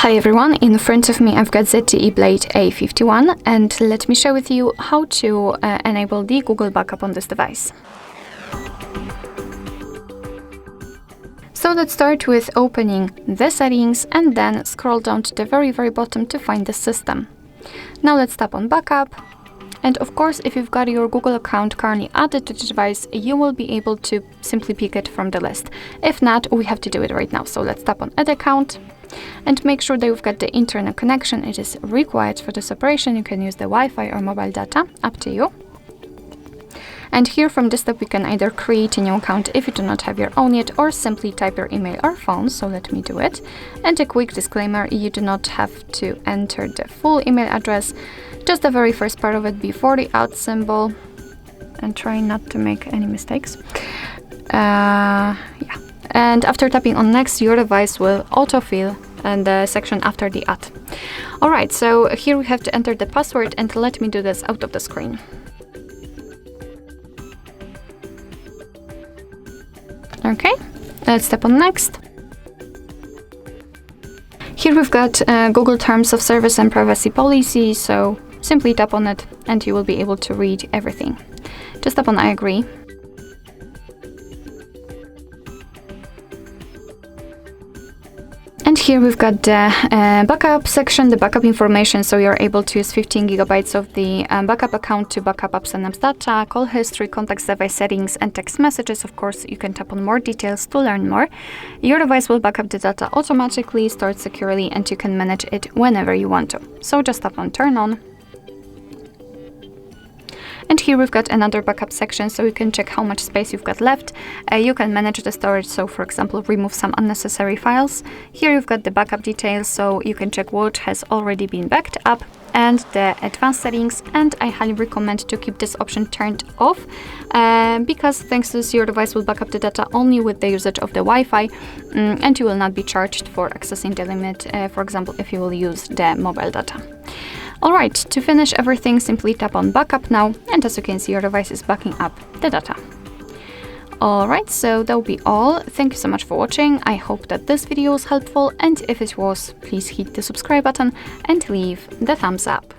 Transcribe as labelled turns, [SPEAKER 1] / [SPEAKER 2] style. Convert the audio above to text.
[SPEAKER 1] Hi everyone, in front of me I've got ZTE Blade A51 and let me share with you how to enable the Google backup on this device. So let's start with opening the settings and then scroll down to the very bottom to find the system. Now let's tap on backup. And of course, if you've got your Google account currently added to the device, you will be able to simply pick it from the list. If not, we have to do it right now. So let's tap on Add Account and make sure that you've got the internet connection. It is required for this operation. You can use the Wi-Fi or mobile data, up to you. And here from this step, we can either create a new account if you do not have your own yet, or simply type your email or phone. So let me do it. And a quick disclaimer, you do not have to enter the full email address, just the very first part of it before the @ symbol, and try not to make any mistakes. And after tapping on next, your device will autofill and the section after the @. Alright, so here we have to enter the password, and let me do this out of the screen. Okay, let's tap on next. Here we've got Google Terms of Service and Privacy Policy, so simply tap on it and you will be able to read everything. Just tap on I agree. And here we've got the backup section, the backup information, so you're able to use 15 gigabytes of the backup account to backup apps and apps data, call history, contacts, device settings, and text messages. Of course, you can tap on more details to learn more. Your device will backup the data automatically, stored securely, and you can manage it whenever you want to. So just tap on Turn On. And here we've got another backup section, so you can check how much space you've got left. You can manage the storage, so for example, remove some unnecessary files. Here you've got the backup details, so you can check what has already been backed up, and the advanced settings. And I highly recommend to keep this option turned off, because thanks to this, your device will backup the data only with the usage of the Wi-Fi, and you will not be charged for accessing the limit, for example, if you will use the mobile data. Alright, to finish everything, simply tap on backup now, and as you can see, your device is backing up the data. Alright, so that will be all. Thank you so much for watching. I hope that this video was helpful, and if it was, please hit the subscribe button and leave the thumbs up.